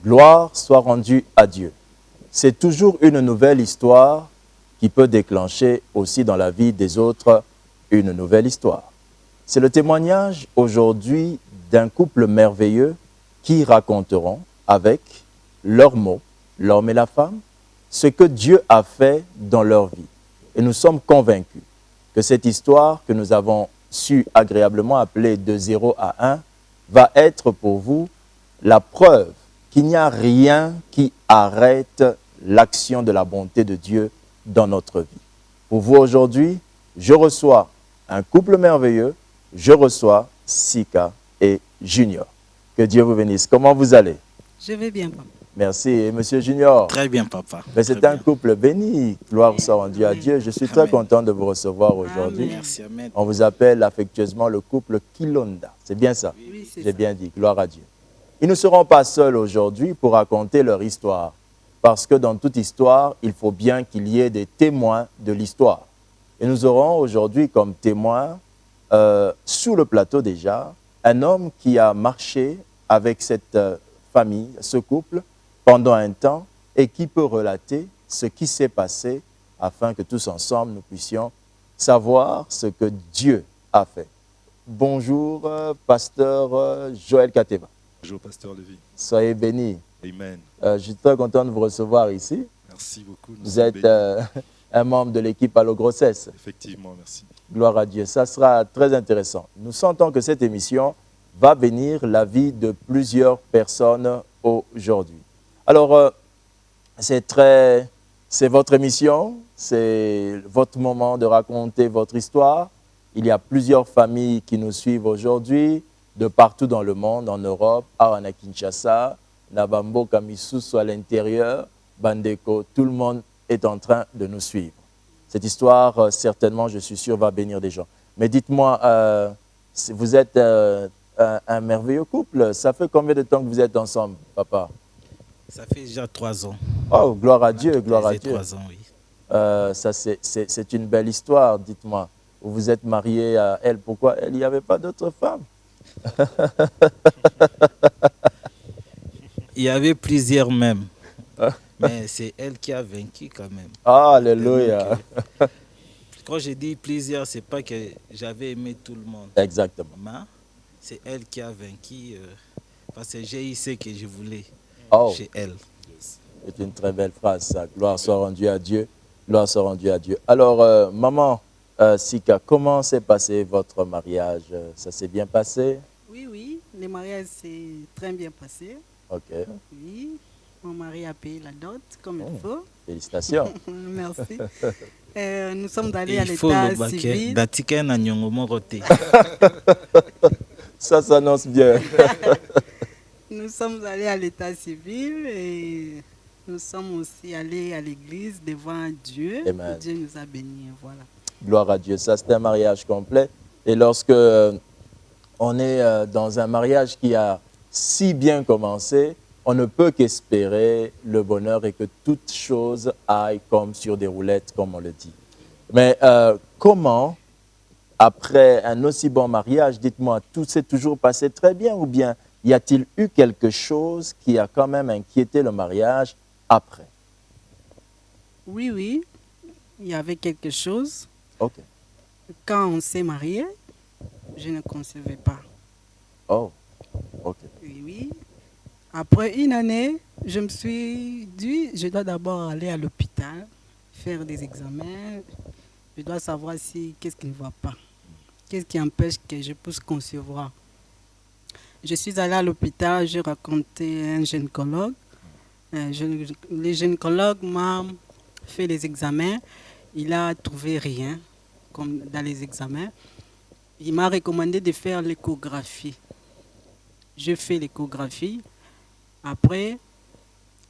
Gloire soit rendue à Dieu. C'est toujours une nouvelle histoire qui peut déclencher aussi dans la vie des autres une nouvelle histoire. C'est le témoignage aujourd'hui d'un couple merveilleux qui raconteront avec leurs mots, l'homme et la femme, ce que Dieu a fait dans leur vie. Et nous sommes convaincus que cette histoire que nous avons su agréablement appeler de 0 à 1 va être pour vous la preuve qu'il n'y a rien qui arrête l'action de la bonté de Dieu dans notre vie. Pour vous aujourd'hui, je reçois un couple merveilleux, je reçois Sika et Junior. Que Dieu vous bénisse. Comment vous allez? Je vais bien, papa. Merci. Et monsieur Junior? Très bien, papa. C'est un couple béni. Gloire soit rendue à Dieu. Je suis très content de vous recevoir aujourd'hui. Merci, amen. On vous appelle affectueusement le couple Kilonda. C'est bien ça? Oui, c'est J'ai ça. bien dit. Gloire à Dieu. Ils ne seront pas seuls aujourd'hui pour raconter leur histoire. Parce que dans toute histoire, il faut bien qu'il y ait des témoins de l'histoire. Et nous aurons aujourd'hui comme témoin, sous le plateau déjà, un homme qui a marché avec cette famille, ce couple, pendant un temps et qui peut relater ce qui s'est passé afin que tous ensemble nous puissions savoir ce que Dieu a fait. Bonjour, pasteur Joël Kateba. Bonjour, pasteur Lévy. Soyez bénis. Amen. Je suis très content de vous recevoir ici. Merci beaucoup. Nous Vous sommes êtes bénis. un membre de l'équipe Allo Grossesse. Effectivement, merci. Gloire à Dieu. Ça sera très intéressant. Nous sentons que cette émission va bénir la vie de plusieurs personnes aujourd'hui. Alors, c'est votre émission, c'est votre moment de raconter votre histoire. Il y a plusieurs familles qui nous suivent aujourd'hui, de partout dans le monde, en Europe, à Kinshasa, Nabambo, Kamisusu à l'intérieur, Bandeko, tout le monde est en train de nous suivre. Cette histoire, certainement, je suis sûr, va bénir des gens. Mais dites-moi, vous êtes un merveilleux couple. Ça fait combien de temps que vous êtes ensemble, papa? Ça fait déjà 3 ans. Oh, gloire à Dieu, gloire à Dieu. 3 ans, oui. Ça, c'est une belle histoire, dites-moi. Vous vous êtes marié à elle, pourquoi elle? Il n'y avait pas d'autres femmes? Il y avait plusieurs même. Mais c'est elle qui a vaincu quand même. Ah, alléluia. Quand je dis plusieurs, c'est pas que j'avais aimé tout le monde. Exactement. Mais c'est elle qui a vaincu parce que j'ai eu ce que je voulais chez elle. C'est une très belle phrase, ça. Gloire soit rendue à Dieu. Gloire soit rendue à Dieu. Alors, maman Sika, comment s'est passé votre mariage? Ça s'est bien passé? Oui, le mariage s'est très bien passé. Ok. Oui, mon mari a payé la dot comme il faut. Félicitations. Merci. Nous sommes allés à Il faut l'état le baquet civil. d'Atiken à Nyongomoroté. Ça s'annonce bien. Nous sommes allés à l'état civil et nous sommes aussi allés à l'église devant Dieu. Amen. Dieu nous a bénis, voilà. Gloire à Dieu. Ça, c'est un mariage complet. Et lorsque on est dans un mariage qui a si bien commencé, on ne peut qu'espérer le bonheur et que toute chose aille comme sur des roulettes, comme on le dit. Mais comment, après un aussi bon mariage, dites-moi, tout s'est toujours passé très bien ou bien y a-t-il eu quelque chose qui a quand même inquiété le mariage après? Oui, il y avait quelque chose. Ok. Quand on s'est mariés, je ne concevais pas. Oh, ok. Oui. Après une année, je me suis dit, je dois d'abord aller à l'hôpital, faire des examens. Je dois savoir si qu'est-ce qui ne va pas. Qu'est-ce qui empêche que je puisse concevoir. Je suis allée à l'hôpital, j'ai rencontré un gynécologue. Le gynécologue m'a fait les examens. Il n'a trouvé rien comme dans les examens. Il m'a recommandé de faire l'échographie. J'ai fait l'échographie. Après,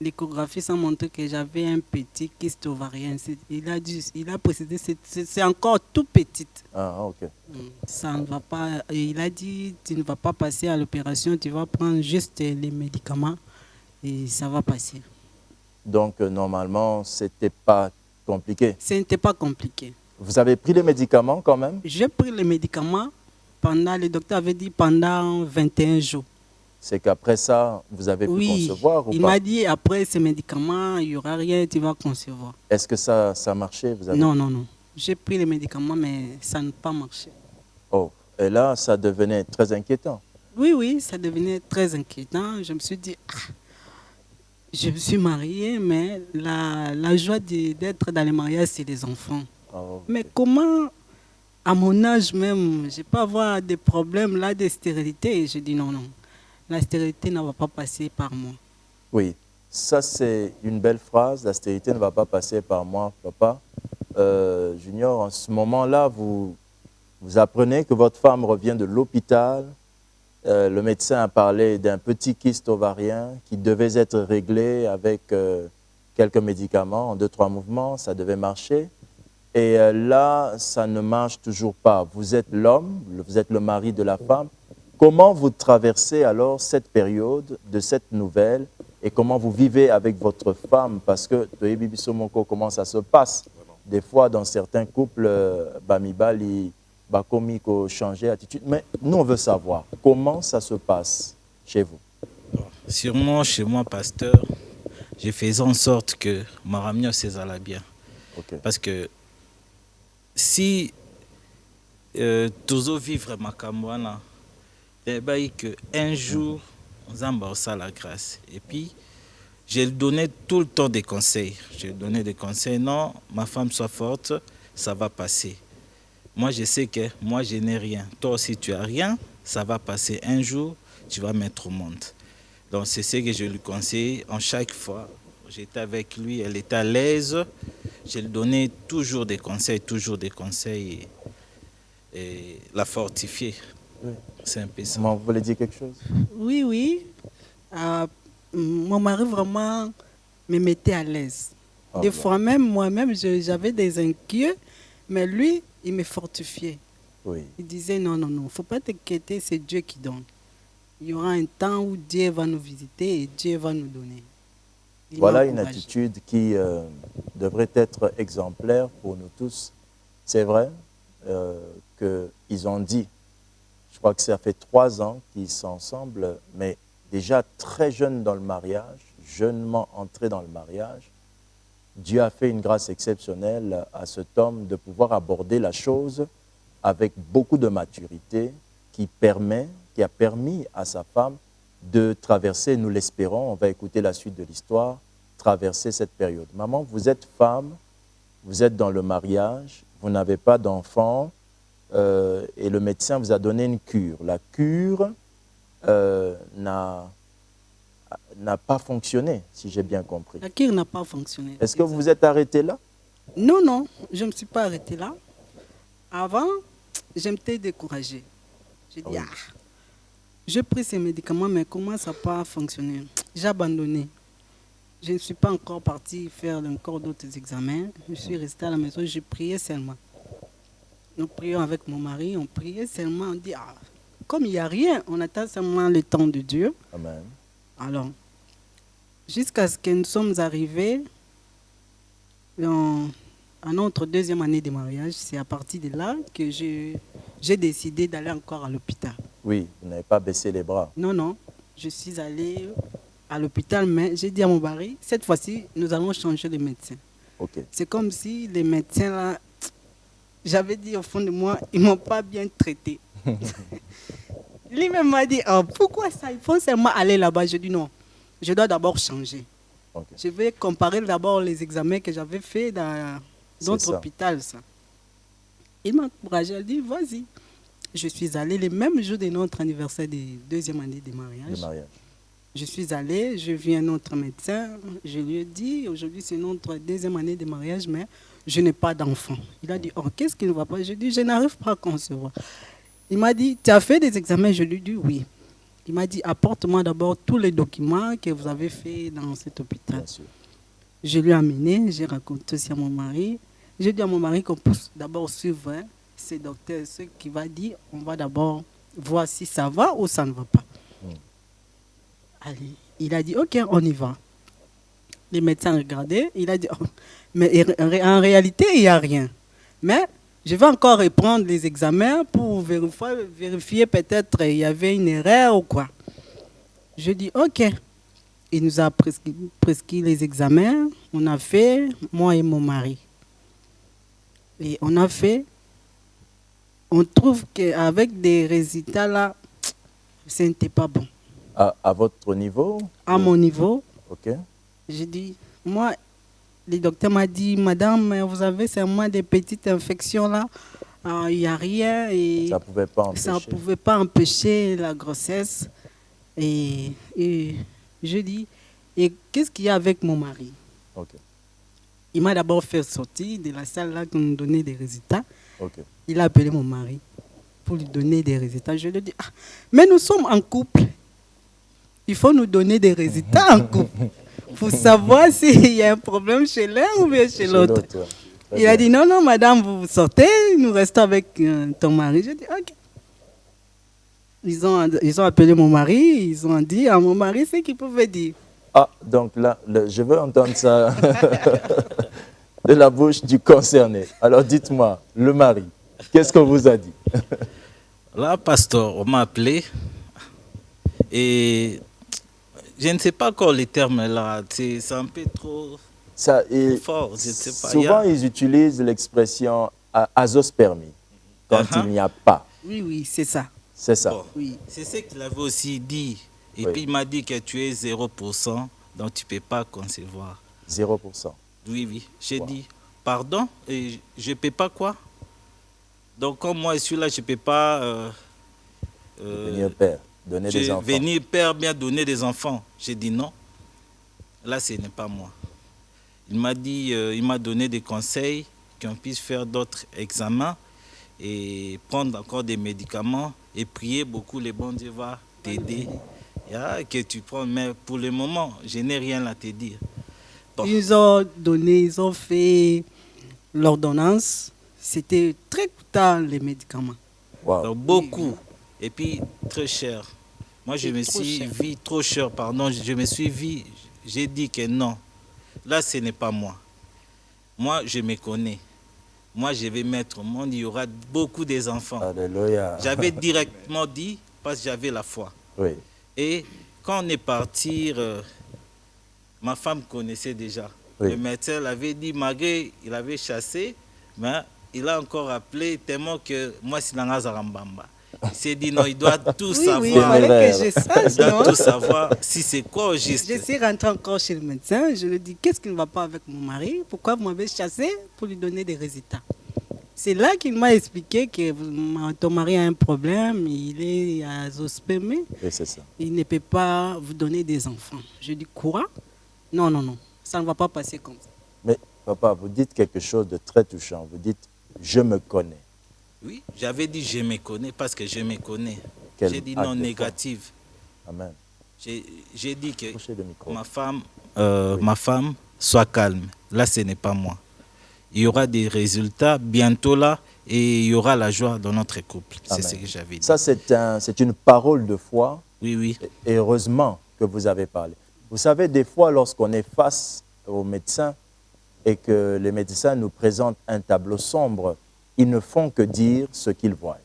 l'échographie, ça montre que j'avais un petit kyste ovarien. Il a précisé que c'est encore tout petit. Ah, ok. Ça ne va pas. Il a dit, tu ne vas pas passer à l'opération, tu vas prendre juste les médicaments et ça va passer. Donc, normalement, ce n'était pas compliqué. Ce n'était pas compliqué. Vous avez pris les médicaments quand même? J'ai pris les médicaments pendant, le docteur avait dit pendant 21 jours. C'est qu'après ça, vous avez pu Oui, concevoir ou il pas? m'a dit après ces médicaments, il n'y aura rien, tu vas concevoir. Est-ce que ça a marché? Vous avez... Non, non, non. J'ai pris les médicaments, mais ça n'a pas marché. Oh, et là, ça devenait très inquiétant. Oui, oui, ça devenait très inquiétant. Je me suis dit, ah, je me suis mariée, mais la joie d'être dans les mariages, c'est les enfants. Oh, Mais comment, à mon âge même, je peux avoir des problèmes là de stérilité? Je dis non, non. La stérilité ne va pas passer par moi. oui, ça c'est une belle phrase. La stérilité ne va pas passer par moi, papa. Junior, en ce moment-là, vous apprenez que votre femme revient de l'hôpital. Le médecin a parlé d'un petit kyste ovarien qui devait être réglé avec quelques médicaments, en 2-3 mouvements, ça devait marcher. Et là, ça ne marche toujours pas. Vous êtes l'homme, vous êtes le mari de la femme. Comment vous traversez alors cette période de cette nouvelle et comment vous vivez avec votre femme? Parce que, comment ça se passe? Des fois, dans certains couples, Bamibali, Bakomiko, changer d'attitude. Mais nous, on veut savoir comment ça se passe chez vous. Sûrement, chez moi, pasteur, je faisais en sorte que Maramio s'allait bien. Okay. Parce que si toujours vivre ma camouana, un jour, on a la grâce. Et puis, je lui donnais tout le temps des conseils. Je lui donnais des conseils. Non, ma femme soit forte, ça va passer. Moi, je sais que moi, je n'ai rien. Toi aussi, tu n'as rien, ça va passer. Un jour, tu vas mettre au monde. Donc, c'est ce que je lui conseille. En chaque fois, j'étais avec lui, elle était à l'aise. Je lui donnais toujours des conseils et la fortifier. Oui. C'est un peu ça. Vous voulez dire quelque chose? Oui, oui. Mon mari vraiment me mettait à l'aise. Oh, des fois même, moi-même, j'avais des inquiets, mais lui, il me fortifiait. Oui. Il disait non, non, non, il ne faut pas t'inquiéter, c'est Dieu qui donne. Il y aura un temps où Dieu va nous visiter et Dieu va nous donner. Voilà une attitude qui devrait être exemplaire pour nous tous. C'est vrai qu'ils ont dit, je crois que ça fait 3 ans qu'ils sont ensemble, mais déjà très jeunes dans le mariage, jeunement entrés dans le mariage, Dieu a fait une grâce exceptionnelle à cet homme de pouvoir aborder la chose avec beaucoup de maturité qui a permis à sa femme de traverser, nous l'espérons, on va écouter la suite de l'histoire, traverser cette période. Maman, vous êtes femme, vous êtes dans le mariage, vous n'avez pas d'enfant et le médecin vous a donné une cure. La cure n'a pas fonctionné, si j'ai bien compris. La cure n'a pas fonctionné. Est-ce que vous vous êtes arrêté là? Non, non, je ne me suis pas arrêtée là. Avant, j'étais découragée. J'ai dit, j'ai pris ces médicaments, mais comment ça n'a pas fonctionné? J'ai abandonné. Je ne suis pas encore partie faire encore d'autres examens. Je suis restée à la maison, j'ai prié seulement. Nous prions avec mon mari, on priait seulement, on dit, comme il n'y a rien, on attend seulement le temps de Dieu. Amen. Alors, jusqu'à ce que nous sommes arrivés à notre 2e année de mariage, c'est à partir de là que j'ai décidé d'aller encore à l'hôpital. Oui, vous n'avez pas baissé les bras. Non, non, je suis allée à l'hôpital, mais j'ai dit à mon mari, cette fois-ci, nous allons changer de médecin. Okay. C'est comme si les médecins, là, j'avais dit au fond de moi, ils ne m'ont pas bien traité. Lui-même m'a dit, pourquoi ça? Il faut seulement aller là-bas. Je dis non, je dois d'abord changer. Okay. Je vais comparer d'abord les examens que j'avais faits dans d'autres hôpitaux. Il m'a encouragé, il dit, vas-y. Je suis allée le même jour de notre anniversaire de 2e année de mariage. Je suis allée, je vis un autre médecin. Je lui ai dit, aujourd'hui c'est notre 2e année de mariage, mais je n'ai pas d'enfant. Il a dit, qu'est-ce qui ne va pas? Je dis, je n'arrive pas à concevoir. Il m'a dit, tu as fait des examens? Je lui ai dit, oui. Il m'a dit, apporte-moi d'abord tous les documents que vous avez faits dans cet hôpital. Je lui ai amené, j'ai raconté aussi à mon mari. J'ai dit à mon mari qu'on puisse d'abord suivre ces docteurs, ce qui va dire, on va d'abord voir si ça va ou ça ne va pas. Allez, il a dit, ok, on y va. Les médecins regardaient, il a dit, mais en réalité, il n'y a rien. Mais je vais encore reprendre les examens pour vérifier peut-être il y avait une erreur ou quoi. Je dis ok. Il nous a prescrit les examens. On a fait, moi et mon mari. Et on a fait. On trouve qu'avec des résultats là, ce n'était pas bon. À votre niveau? À mon niveau, Ok. j'ai dit, moi, le docteur m'a dit, madame, vous avez seulement des petites infections là. Il n'y a rien. Et Ça ne pouvait pas empêcher la grossesse. Et je dis, et qu'est-ce qu'il y a avec mon mari? Ok. Il m'a d'abord fait sortir de la salle là pour nous donner des résultats. Ok. Il a appelé mon mari pour lui donner des résultats. Je lui ai dit, ah, mais nous sommes en couple. Il faut nous donner des résultats en couple pour savoir s'il y a un problème chez l'un ou bien chez l'autre. Il a dit, non, non, madame, vous sortez, nous restons avec ton mari. J'ai dit, ok. Ils ont appelé mon mari, ils ont dit à mon mari ce qu'ils pouvaient dire. Ah, donc là, je veux entendre ça de la bouche du concerné. Alors dites-moi, le mari, qu'est-ce qu'on vous a dit? Là, pasteur, on m'a appelé et je ne sais pas encore les termes là, c'est un peu trop fort, je ne sais pas. Souvent, ils utilisent l'expression azospermie quand il n'y a pas. Oui, oui, c'est ça. C'est ça. Bon, Oui. c'est ce qu'il avait aussi dit. Et Oui. puis il m'a dit que tu es 0%, donc tu ne peux pas concevoir. 0%. Oui, oui. J'ai Wow. dit, pardon, et je ne peux pas quoi? Donc comme moi je suis là, je ne peux pas Venir père, donner des enfants. venir père bien donner des enfants. J'ai dit non. Là, ce n'est pas moi. Il m'a dit, il m'a donné des conseils qu'on puisse faire d'autres examens et prendre encore des médicaments et prier beaucoup. Le bon Dieu va t'aider. Que tu prends, mais pour le moment, je n'ai rien à te dire. Bon. Ils ont fait l'ordonnance. C'était très coûteux les médicaments. Wow. Donc, beaucoup. Et puis, très cher. Moi, je me suis vu trop cher, pardon. Je me suis vu, j'ai dit que non. Là, ce n'est pas moi. Moi, je me connais. Moi, je vais mettre au monde, il y aura beaucoup des enfants. Alléluia. J'avais directement dit, parce que j'avais la foi. Oui. Et quand on est parti, ma femme connaissait déjà. Oui. Le médecin l'avait dit, malgré il avait chassé, mais il a encore appelé tellement que moi, c'est dans Azarambamba. Il s'est dit non, il doit tout savoir. Oui, il fallait que je sache. Il doit Non? tout savoir si c'est quoi au juste. Je suis rentrée encore chez le médecin. Je lui ai dit, qu'est-ce qui ne va pas avec mon mari? Pourquoi vous m'avez chassé pour lui donner des résultats? C'est là qu'il m'a expliqué que ton mari a un problème, il est azoospermé, Oui, c'est ça. il ne peut pas vous donner des enfants. Je dis, quoi? Non, non, non, ça ne va pas passer comme ça. Mais papa, vous dites quelque chose de très touchant. Vous dites, je me connais. Oui, j'avais dit je me connais parce que je me connais. Quel J'ai dit acte non de foi. négative. Amen. J'ai dit que Approchez le micro. ma femme soit calme. Là, ce n'est pas moi. Il y aura des résultats bientôt là et il y aura la joie dans notre couple. C'est Amen. ce que j'avais dit. Ça, c'est une parole de foi. Oui, oui. Et heureusement que vous avez parlé. Vous savez, des fois, lorsqu'on est face aux médecins et que les médecins nous présentent un tableau sombre, ils ne font que dire ce qu'ils voient.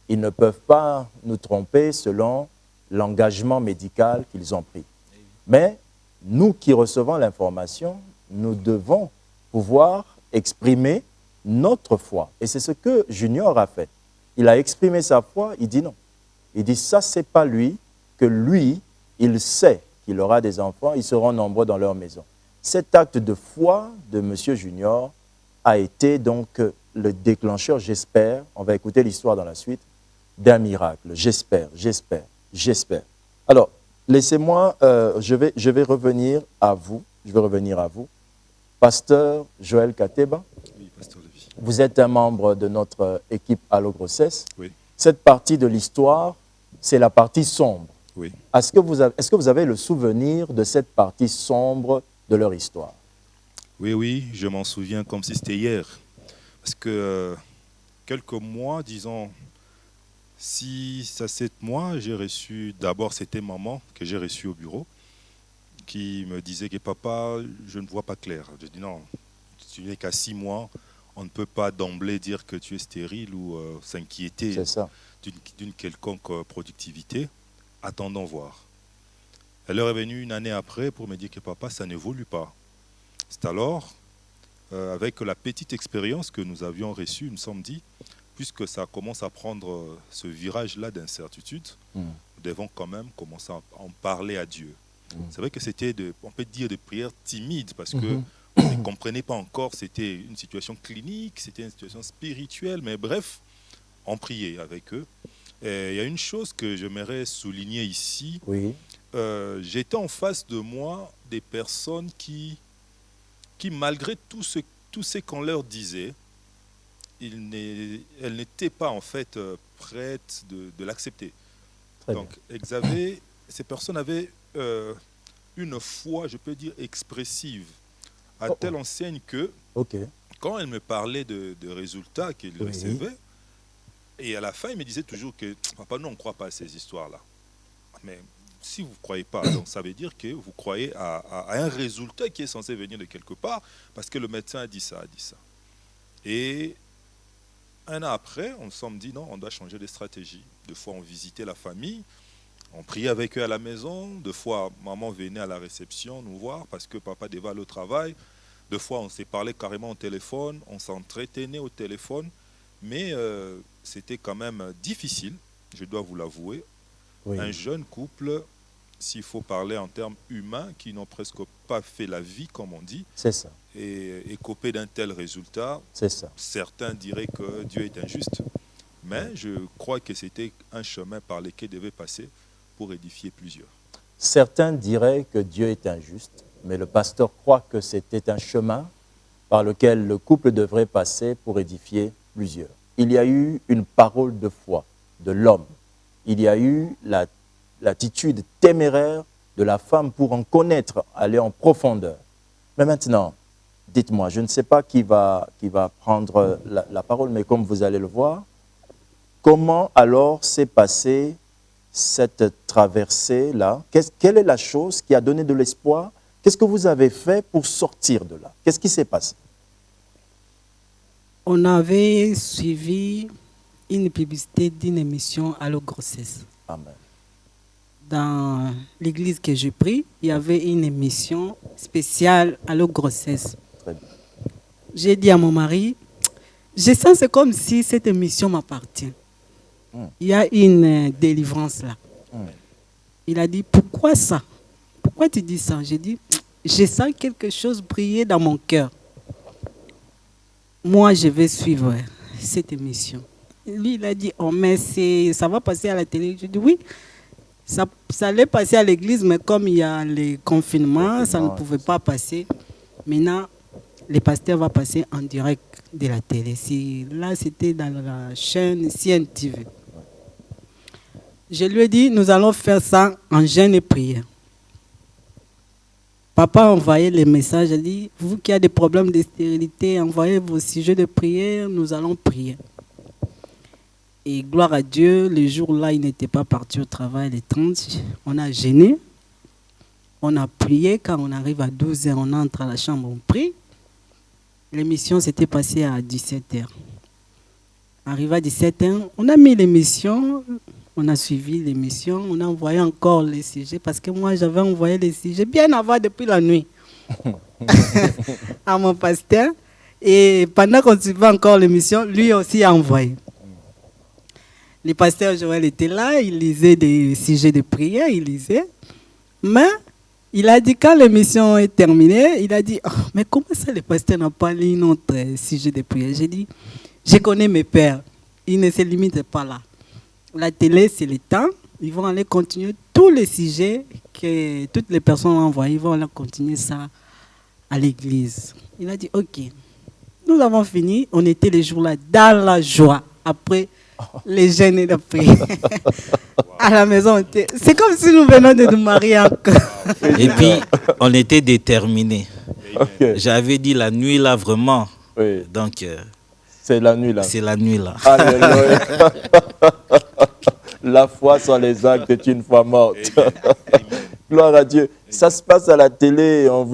Ils ne peuvent pas nous tromper selon l'engagement médical qu'ils ont pris. Mais nous qui recevons l'information, nous devons pouvoir exprimer notre foi. Et c'est ce que Junior a fait. Il a exprimé sa foi, il dit non. Il dit ça, c'est pas lui, que lui, il sait qu'il aura des enfants, ils seront nombreux dans leur maison. Cet acte de foi de M. Junior a été donc le déclencheur, j'espère, on va écouter l'histoire dans la suite, d'un miracle. J'espère, j'espère, j'espère. Alors, laissez-moi, je vais revenir à vous. Pasteur Joël Kateba. Oui, pasteur Lévy. Vous êtes un membre de notre équipe Allo Grossesse. Oui. Cette partie de l'histoire, c'est la partie sombre. Oui. Est-ce que vous avez le souvenir de cette partie sombre de leur histoire? Oui, oui, je m'en souviens comme si c'était hier. Parce que quelques mois, disons, 6 à 7 mois, j'ai reçu, d'abord c'était maman que j'ai reçue au bureau, qui me disait que papa, je ne vois pas clair. Je dis non, tu n'es qu'à 6 mois, on ne peut pas d'emblée dire que tu es stérile ou s'inquiéter C'est ça. d'une quelconque productivité. Attendons voir. Elle est revenue une année après pour me dire que papa, ça n'évolue pas. C'est alors, avec la petite expérience que nous avions reçue, nous sommes dit, puisque ça commence à prendre ce virage-là d'incertitude, nous devons quand même commencer à en parler à Dieu. C'est vrai que c'était, on peut dire, des prières timides, parce que on ne comprenait pas encore, c'était une situation clinique, c'était une situation spirituelle, mais bref, on priait avec eux. Et il y a une chose que j'aimerais souligner ici. Oui. J'étais en face de moi des personnes qui malgré tout ce qu'on leur disait, elles n'étaient pas en fait prêtes de l'accepter. Donc, ces personnes avaient une foi, je peux dire, expressive, à telle enseigne que quand elles me parlaient de résultats qu'ils recevaient, et à la fin, ils me disaient toujours que papa, nous, on ne croit pas à ces histoires-là. Mais si vous ne croyez pas, donc ça veut dire que vous croyez à un résultat qui est censé venir de quelque part, parce que le médecin a dit ça, Et un an après, on s'est dit non, on doit changer de stratégie. Deux fois, on visitait la famille, on priait avec eux à la maison. Deux fois, maman venait à la réception nous voir parce que papa devait aller au travail. Deux fois, on s'est parlé carrément au téléphone, on s'entretenait au téléphone. Mais c'était quand même difficile, je dois vous l'avouer. Un jeune couple, s'il faut parler en termes humains, qui n'ont presque pas fait la vie, comme on dit, c'est ça. Et copé d'un tel résultat, c'est ça. Certains diraient que Dieu est injuste. Mais je crois que c'était un chemin par lequel devait passer pour édifier plusieurs. Certains diraient que Dieu est injuste, mais le pasteur croit que c'était un chemin par lequel le couple devrait passer pour édifier plusieurs. Il y a eu une parole de foi de l'homme. Il y a eu l'attitude téméraire de la femme pour en connaître, aller en profondeur. Mais maintenant, dites-moi, je ne sais pas qui va prendre la parole, mais comme vous allez le voir, comment alors s'est passée cette traversée-là? Quelle est la chose qui a donné de l'espoir? Qu'est-ce que vous avez fait pour sortir de là? Qu'est-ce qui s'est passé? On avait suivi une publicité d'une émission Allo Grossesse. Amen. Dans l'église que je prie, il y avait une émission spéciale Allo Grossesse. Très bien. J'ai dit à mon mari, je sens c'est comme si cette émission m'appartient. Il y a une délivrance là. Il a dit, pourquoi ça? Pourquoi tu dis ça? J'ai dit, je sens quelque chose briller dans mon cœur. Moi, je vais suivre cette émission. Lui, il a dit, oh, mais ça va passer à la télé. Je dis, oui, ça allait passer à l'église, mais comme il y a les confinements, ça ne pouvait pas passer. Maintenant, le pasteur va passer en direct de la télé. Là, c'était dans la chaîne CNTV. Je lui ai dit, nous allons faire ça en jeûne et prière. Papa a envoyé les messages, il a dit, vous qui avez des problèmes de stérilité, envoyez vos sujets de prière, nous allons prier. Et gloire à Dieu, le jour-là, il n'était pas parti au travail, les 30. On a jeûné, on a prié. Quand on arrive à 12h, on entre à la chambre, on prie. L'émission s'était passée à 17h. Arrivé à 17h, on a mis l'émission, on a suivi l'émission, on a envoyé encore les sujets, parce que moi, j'avais envoyé les sujets bien avant, depuis la nuit, à mon pasteur. Et pendant qu'on suivait encore l'émission, lui aussi a envoyé. Le pasteur Joël était là, il lisait des sujets de prière, il lisait. Mais il a dit, quand l'émission est terminée, il a dit, oh, mais comment ça le pasteur n'a pas lu notre sujet de prière? J'ai dit, je connais mes pères, ils ne se limitent pas là. La télé, c'est le temps, ils vont aller continuer tous les sujets que toutes les personnes ont envoyés, ils vont aller continuer ça à l'église. Il a dit, ok, nous avons fini, on était les jours-là dans la joie, après les jeûnes et la prière. À la maison, c'est comme si nous venons de nous marier encore. Et puis, on était déterminés. Okay. J'avais dit la nuit là, vraiment. Oui. Donc, c'est la nuit là. C'est la nuit là. Alléluia. La foi sans les actes est une foi morte. Gloire à Dieu. Ça se passe à la télé, on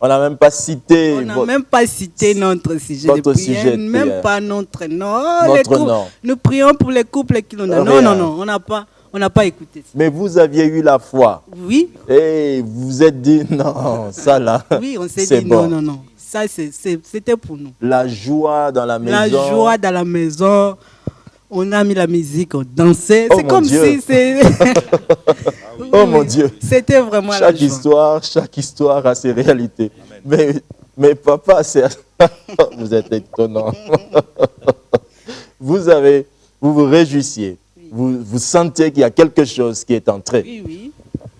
On n'a même pas cité On n'a même pas cité notre sujet de votre prière, sujet de même prière. pas notre nom. Notre nom. Nous prions pour les couples qui l'ont. Non, Rien. non, non, on n'a pas écouté ça. Mais vous aviez eu la foi. Oui, Et vous vous êtes dit, non, ça là, oui, on s'est c'est dit bon. non, non, non. Ça, c'était pour nous. La joie dans la maison. La joie dans la maison. On a mis la musique, on dansait. Oh C'est mon comme Dieu. si c'est. Oh mon Dieu. C'était vraiment la joie. Chaque histoire a ses réalités. Mais papa, vous êtes étonnant. Vous vous réjouissiez. Vous sentez qu'il y a quelque chose qui est entré. Oui, oui.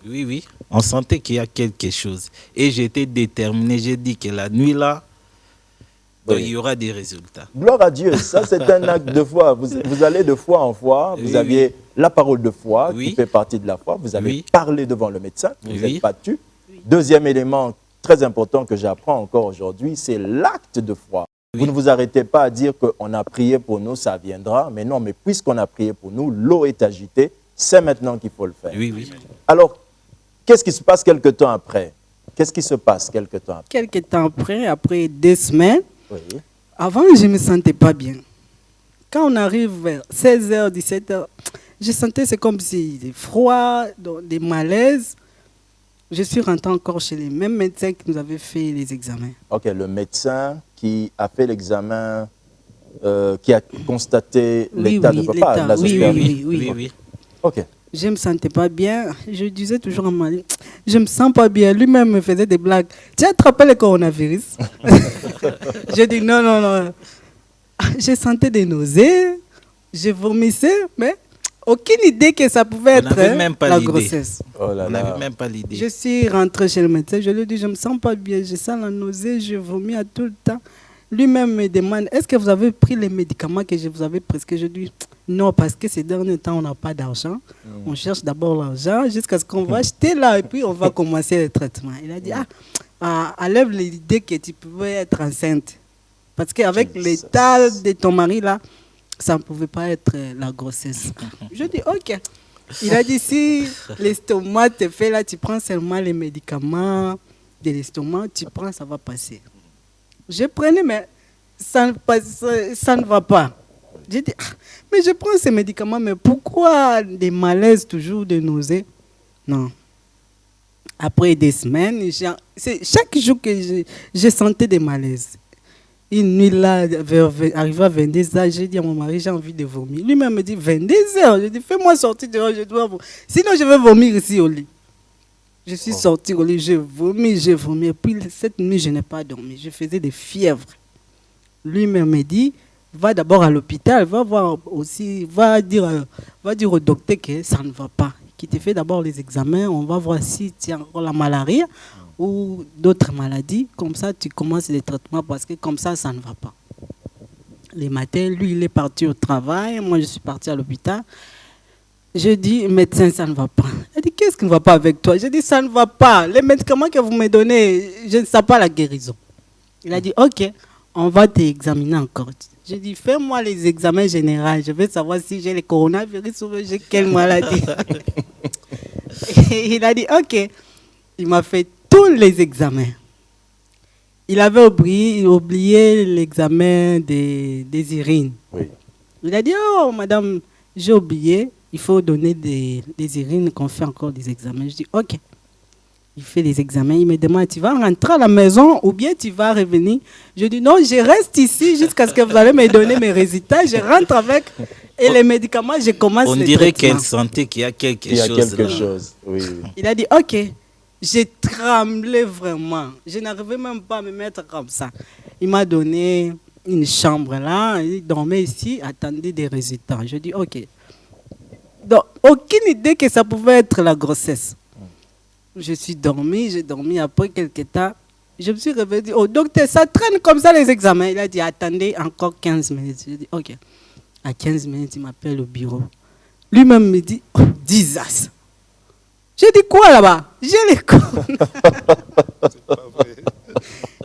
Oui, oui. On sentait qu'il y a quelque chose. Et j'étais déterminé. J'ai dit que la nuit là, Oui. il y aura des résultats. Gloire à Dieu, ça c'est un acte de foi. Vous allez de foi en foi, vous Oui, aviez la parole de foi qui Oui. fait partie de la foi, vous avez Oui. parlé devant le médecin, vous Oui. êtes battu. Deuxième élément très important que j'apprends encore aujourd'hui, c'est l'acte de foi. Vous ne vous arrêtez pas à dire qu'on a prié pour nous, ça viendra, mais non, mais puisqu'on a prié pour nous, l'eau est agitée, c'est maintenant qu'il faut le faire. Oui, oui. Alors, qu'est-ce qui se passe quelque temps après? Qu'est-ce qui se passe quelque temps après? Quelques temps après 2 semaines, Oui. avant, je ne me sentais pas bien. Quand on arrive vers 16h, 17h, je sentais c'est comme si des froids, des malaises. Je suis rentré encore chez les mêmes médecins qui nous avaient fait les examens. Ok, le médecin qui a fait l'examen, qui a constaté l'état de papa, l'état. la Oui, suspicion. oui. Oui, oui. Ok. Je ne me sentais pas bien. Je disais toujours à mon mari, je ne me sens pas bien. Lui-même me faisait des blagues. Tu as attrapé le coronavirus? Je dis non, non, non. Je sentais des nausées, je vomissais, mais aucune idée que ça pouvait On être n'avait même pas la l'idée. grossesse. Oh là On là. n'avait même pas l'idée. Je suis rentrée chez le médecin, je lui ai dit, je ne me sens pas bien, je sens la nausée, je vomis à tout le temps. Lui-même me demande, est-ce que vous avez pris les médicaments que je vous avais prescrits? Je dis, non, parce que ces derniers temps, on n'a pas d'argent. On cherche d'abord l'argent jusqu'à ce qu'on va acheter là et puis on va commencer le traitement. Il a dit, enlève l'idée que tu pouvais être enceinte. Parce qu'avec l'état de ton mari là, ça ne pouvait pas être la grossesse. Je dis, ok. Il a dit, si l'estomac te fait là, tu prends seulement les médicaments de l'estomac, tu prends, ça va passer. Je prenais, mais ça ne va pas. J'ai dit, mais je prends ces médicaments, mais pourquoi des malaises, toujours des nausées? Non. Après 2 semaines, chaque jour que je sentais des malaises. Une nuit là, arrivé à 22h, j'ai dit à mon mari, j'ai envie de vomir. Lui-même me dit, 22h. Je dis, fais-moi sortir dehors, je dois vomir. Sinon, je vais vomir ici au lit. Je suis sortie au lit, j'ai vomi. Et puis cette nuit, je n'ai pas dormi. Je faisais des fièvres. Lui-même me dit, va d'abord à l'hôpital, va voir aussi, va dire au docteur que ça ne va pas. Qui te fait d'abord les examens, on va voir si tu as encore la malaria ou d'autres maladies. Comme ça, tu commences les traitements parce que comme ça, ça ne va pas. Les matins, lui, il est parti au travail, moi, je suis partie à l'hôpital. Je dis, médecin, ça ne va pas. Il dit, qu'est-ce qui ne va pas avec toi? Je dis, ça ne va pas. Les médicaments que vous me donnez, je ne sais pas la guérison. Il a dit, ok, on va t'examiner encore. Je dis, fais-moi les examens généraux. Je veux savoir si j'ai le coronavirus ou j'ai quelle maladie. Et il a dit, ok. Il m'a fait tous les examens. Il avait oublié l'examen des urines. Oui. Il a dit, oh, madame, j'ai oublié. Il faut donner des urines qu'on fait encore des examens. Je dis, ok. Il fait des examens. Il me demande, tu vas rentrer à la maison ou bien tu vas revenir? Je dis, non, je reste ici jusqu'à ce que vous allez me donner mes résultats. Je rentre avec et les médicaments, je commence On le dirait traitement. qu'elle sentait qu'il y a quelque Il y a chose. quelque là. chose. Oui, oui. Il a dit, ok. J'ai tremblé vraiment. Je n'arrivais même pas à me mettre comme ça. Il m'a donné une chambre là. Il dormait ici, attendait des résultats. Je dis, ok. Donc, aucune idée que ça pouvait être la grossesse. Je suis dormi, j'ai dormi. Après quelques temps, je me suis réveillée. Oh, docteur, ça traîne comme ça les examens. Il a dit, attendez encore 15 minutes. Je dis, ok. À 15 minutes, il m'appelle au bureau. Lui-même me dit, oh, 10 as. J'ai dit, quoi là-bas? J'ai les cornes.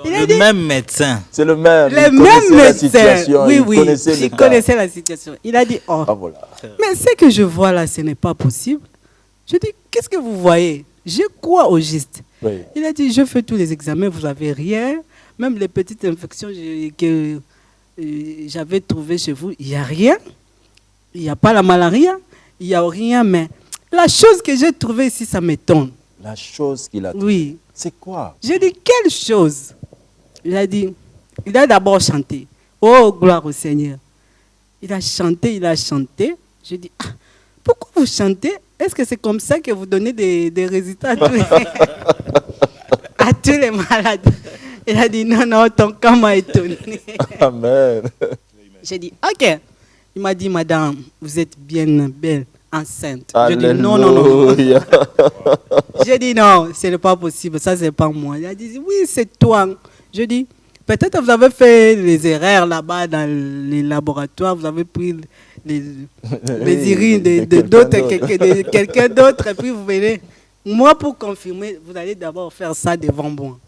Il a Le dit, même médecin. C'est le même. le Il même connaissait la médecin. situation, Oui, il oui. connaissait Il l'état. connaissait la situation. Il a dit, oh. Ah, voilà. Mais ce que je vois là, ce n'est pas possible. Je dis, qu'est-ce que vous voyez? Je crois au juste. Oui. Il a dit, je fais tous les examens, vous n'avez rien. Même les petites infections que j'avais trouvées chez vous, il n'y a rien. Il n'y a pas la malaria, il n'y a rien. Mais la chose que j'ai trouvée ici, ça m'étonne. La chose qu'il a trouvée. Oui. C'est quoi? J'ai dit, quelle chose? Il a dit, il a d'abord chanté. Oh, gloire au Seigneur. Il a chanté. J'ai dit, ah, pourquoi vous chantez? Est-ce que c'est comme ça que vous donnez des résultats à tous les malades? Il a dit, non, ton cas m'a étonné. Amen. J'ai dit, ok. Il m'a dit, madame, vous êtes bien belle, enceinte. J'ai dit, non. Alléluia. J'ai dit, non, ce n'est pas possible, ça, c'est pas moi. Il a dit, oui, c'est toi. Je dis, peut-être vous avez fait les erreurs là-bas dans les laboratoires, vous avez pris les urines de quelqu'un d'autre, et puis vous venez. Moi, pour confirmer, vous allez d'abord faire ça devant moi.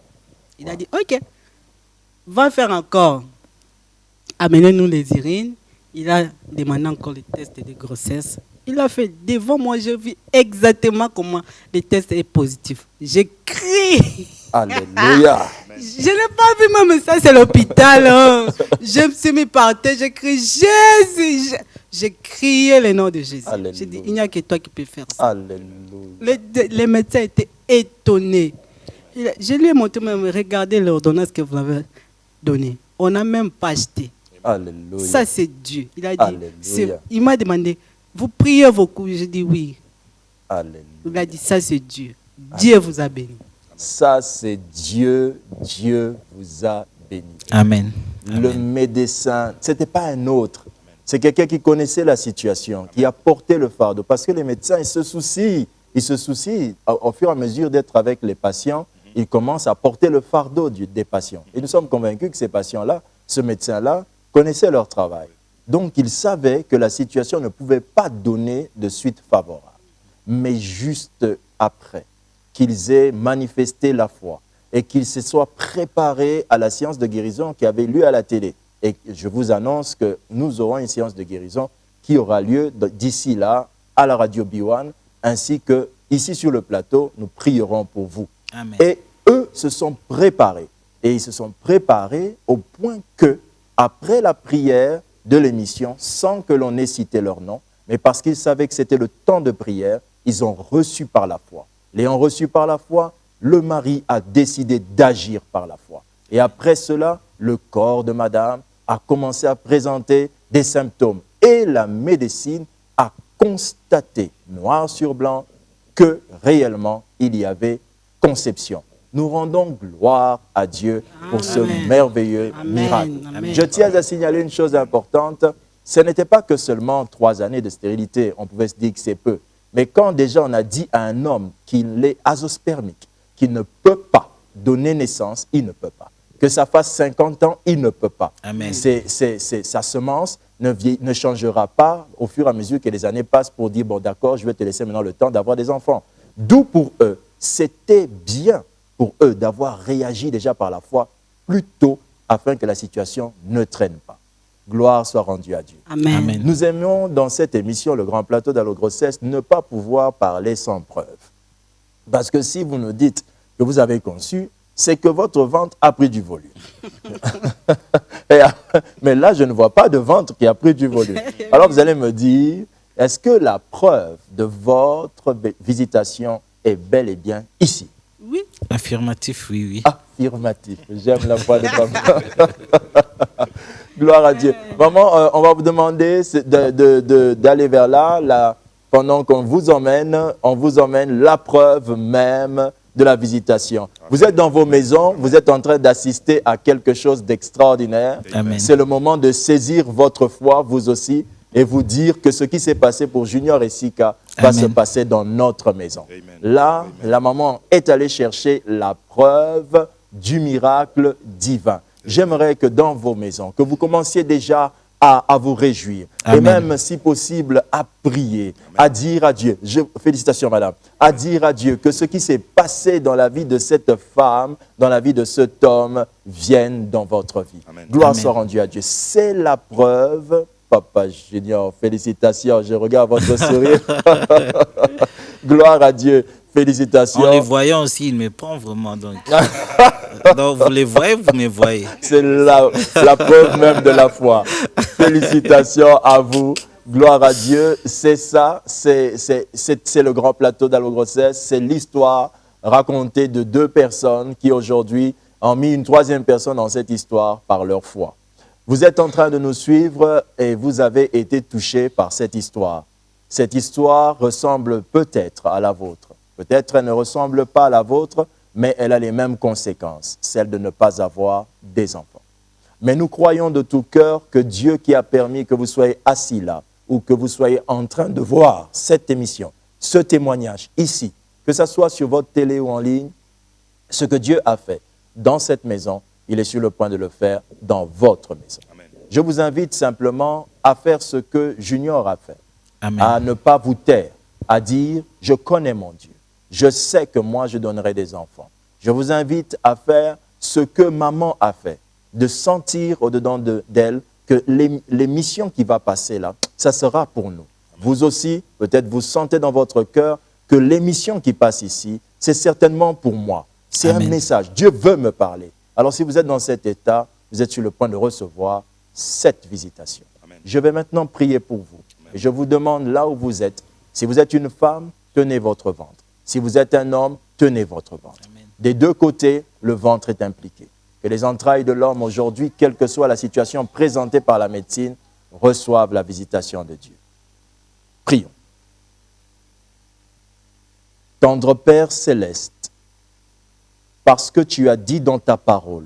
Il a dit, ok, va faire encore. Amenez-nous les urines. Il a demandé encore les tests de grossesse. Il a fait devant moi, je vis exactement comment les tests sont positifs. J'ai crié. Alléluia. Je n'ai pas vu même ça, c'est l'hôpital. Hein. Je me suis mis par terre, j'ai crié Jésus. J'ai crié le nom de Jésus. Alléluia. J'ai dit, il n'y a que toi qui peux faire ça. Alléluia. Les médecins étaient étonnés. Je lui ai montré même, regardez l'ordonnance que vous avez donnée. On n'a même pas acheté. Alléluia. Ça, c'est Dieu. Il a dit, Alléluia. il m'a demandé, vous priez beaucoup? J'ai dit oui. Alléluia. Il a dit, ça, c'est Dieu. Dieu vous a béni. Ça, c'est Dieu. Dieu vous a béni. Amen. Le médecin, ce n'était pas un autre. C'est quelqu'un qui connaissait la situation, qui a porté le fardeau. Parce que les médecins, ils se soucient. Ils se soucient au fur et à mesure d'être avec les patients. Ils commencent à porter le fardeau des patients. Et nous sommes convaincus que ces patients-là, ce médecin-là, connaissaient leur travail. Donc, ils savaient que la situation ne pouvait pas donner de suite favorable. Mais juste après qu'ils aient manifesté la foi et qu'ils se soient préparés à la séance de guérison qui avait lieu à la télé. Et je vous annonce que nous aurons une séance de guérison qui aura lieu d'ici là à la radio B1, ainsi que ici sur le plateau, nous prierons pour vous. Amen. Et eux se sont préparés. Et ils se sont préparés au point que, après la prière de l'émission, sans que l'on ait cité leur nom, mais parce qu'ils savaient que c'était le temps de prière, ils ont reçu par la foi. L'ayant reçu par la foi, le mari a décidé d'agir par la foi. Et après cela, le corps de madame a commencé à présenter des symptômes. Et la médecine a constaté, noir sur blanc, que réellement, il y avait conception. Nous rendons gloire à Dieu pour ce merveilleux miracle. Amen. Je tiens à signaler une chose importante. Ce n'était pas que seulement 3 années de stérilité. On pouvait se dire que c'est peu. Mais quand déjà on a dit à un homme qu'il est azospermique, qu'il ne peut pas donner naissance, il ne peut pas. Que ça fasse 50 ans, il ne peut pas. Amen. Sa semence ne changera pas au fur et à mesure que les années passent pour dire, bon d'accord, je vais te laisser maintenant le temps d'avoir des enfants. D'où pour eux, c'était bien pour eux d'avoir réagi déjà par la foi plus tôt afin que la situation ne traîne pas. Gloire soit rendue à Dieu. Amen. Amen. Nous aimons dans cette émission, le grand plateau de la grossesse, ne pas pouvoir parler sans preuve. Parce que si vous nous dites que vous avez conçu, c'est que votre ventre a pris du volume. Mais là, je ne vois pas de ventre qui a pris du volume. Alors vous allez me dire, est-ce que la preuve de votre visitation est bel et bien ici? Oui. Affirmatif, oui. Affirmatif. J'aime la voix de papa. Gloire à Dieu. Maman, on va vous demander d'aller vers là, pendant qu'on vous emmène, on vous emmène la preuve même de la visitation. Vous êtes dans vos maisons, vous êtes en train d'assister à quelque chose d'extraordinaire. Amen. C'est le moment de saisir votre foi, vous aussi, et vous dire que ce qui s'est passé pour Junior et Sika va se passer dans notre maison. Amen. Là, la maman est allée chercher la preuve du miracle divin. J'aimerais que dans vos maisons, que vous commenciez déjà à vous réjouir. Amen. Et même, si possible, à prier, à dire à Dieu, félicitations madame, à dire à Dieu que ce qui s'est passé dans la vie de cette femme, dans la vie de cet homme, vienne dans votre vie. Amen. Gloire Amen. soit rendue à Dieu. C'est la preuve. Papa Junior, félicitations, je regarde votre sourire. Gloire à Dieu. Félicitations. En les voyant aussi, il me prend vraiment. Donc, donc vous les voyez, vous me voyez. C'est la preuve même de la foi. Félicitations à vous. Gloire à Dieu. C'est ça, c'est le grand plateau d'Allo Grossesse. C'est l'histoire racontée de deux personnes qui aujourd'hui ont mis une troisième personne dans cette histoire par leur foi. Vous êtes en train de nous suivre et vous avez été touchés par cette histoire. Cette histoire ressemble peut-être à la vôtre. Peut-être elle ne ressemble pas à la vôtre, mais elle a les mêmes conséquences, celle de ne pas avoir des enfants. Mais nous croyons de tout cœur que Dieu qui a permis que vous soyez assis là, ou que vous soyez en train de voir cette émission, ce témoignage ici, que ce soit sur votre télé ou en ligne, ce que Dieu a fait dans cette maison, il est sur le point de le faire dans votre maison. Amen. Je vous invite simplement à faire ce que Junior a fait, Amen. à ne pas vous taire, à dire « je connais mon Dieu, je sais que moi je donnerai des enfants ». Je vous invite à faire ce que maman a fait, de sentir au-dedans d'elle que l'émission qui va passer là, ça sera pour nous. Vous aussi, peut-être vous sentez dans votre cœur que l'émission qui passe ici, c'est certainement pour moi. C'est un Amen. message. Dieu veut me parler. Alors si vous êtes dans cet état, vous êtes sur le point de recevoir cette visitation. Amen. Je vais maintenant prier pour vous. Et je vous demande là où vous êtes, si vous êtes une femme, tenez votre ventre. Si vous êtes un homme, tenez votre ventre. Amen. Des deux côtés, le ventre est impliqué. Que les entrailles de l'homme aujourd'hui, quelle que soit la situation présentée par la médecine, reçoivent la visitation de Dieu. Prions. Tendre Père céleste, parce que tu as dit dans ta parole,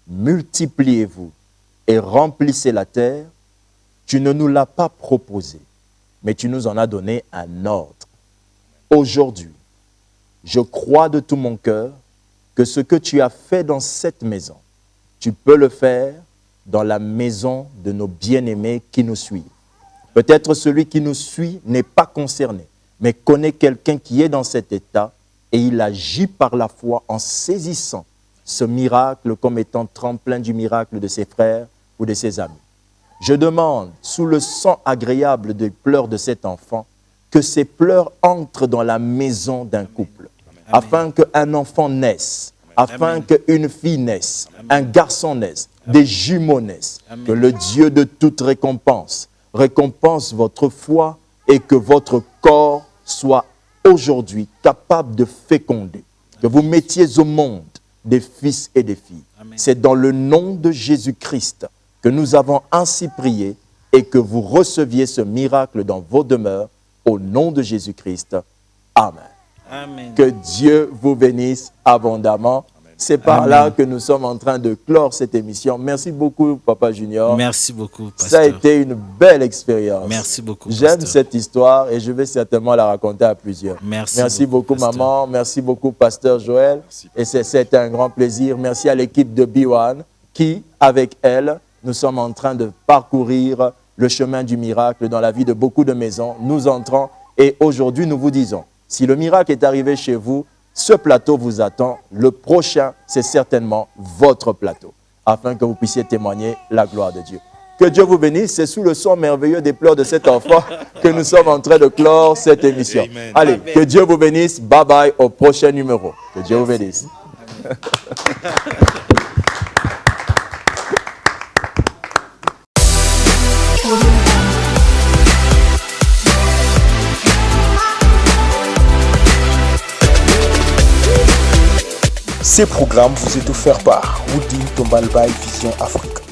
multipliez-vous et remplissez la terre, tu ne nous l'as pas proposé, mais tu nous en as donné un ordre. Aujourd'hui, je crois de tout mon cœur que ce que tu as fait dans cette maison, tu peux le faire dans la maison de nos bien-aimés qui nous suivent. Peut-être celui qui nous suit n'est pas concerné, mais connaît quelqu'un qui est dans cet état et il agit par la foi en saisissant ce miracle comme étant tremplin du miracle de ses frères ou de ses amis. Je demande, sous le sang agréable des pleurs de cet enfant, que ces pleurs entrent dans la maison d'un couple, afin qu'un enfant naisse, afin qu'une fille naisse, un garçon naisse, des jumeaux naissent, que le Dieu de toute récompense récompense votre foi et que votre corps soit aujourd'hui capable de féconder, que vous mettiez au monde des fils et des filles. C'est dans le nom de Jésus-Christ que nous avons ainsi prié et que vous receviez ce miracle dans vos demeures au nom de Jésus-Christ. Amen. Amen. Que Dieu vous bénisse abondamment. C'est par là que nous sommes en train de clore cette émission. Merci beaucoup, Papa Junior. Merci beaucoup, pasteur. Ça a été une belle expérience. Merci beaucoup, J'aime pasteur. cette histoire et je vais certainement la raconter à plusieurs. Merci beaucoup, pasteur. maman. Merci beaucoup, pasteur Joël. Et c'est un grand plaisir. Merci à l'équipe de B1 qui, avec elle, nous sommes en train de parcourir le chemin du miracle dans la vie de beaucoup de maisons. Nous entrons et aujourd'hui, nous vous disons, si le miracle est arrivé chez vous, ce plateau vous attend. Le prochain, c'est certainement votre plateau, afin que vous puissiez témoigner la gloire de Dieu. Que Dieu vous bénisse. C'est sous le son merveilleux des pleurs de cet enfant que nous sommes en train de clore cette émission. Amen. Allez, Amen. que Dieu vous bénisse. Bye bye au prochain numéro. Que Dieu vous bénisse. Ces programmes vous est offert par Woodin Tombalbaye Vision Afrique.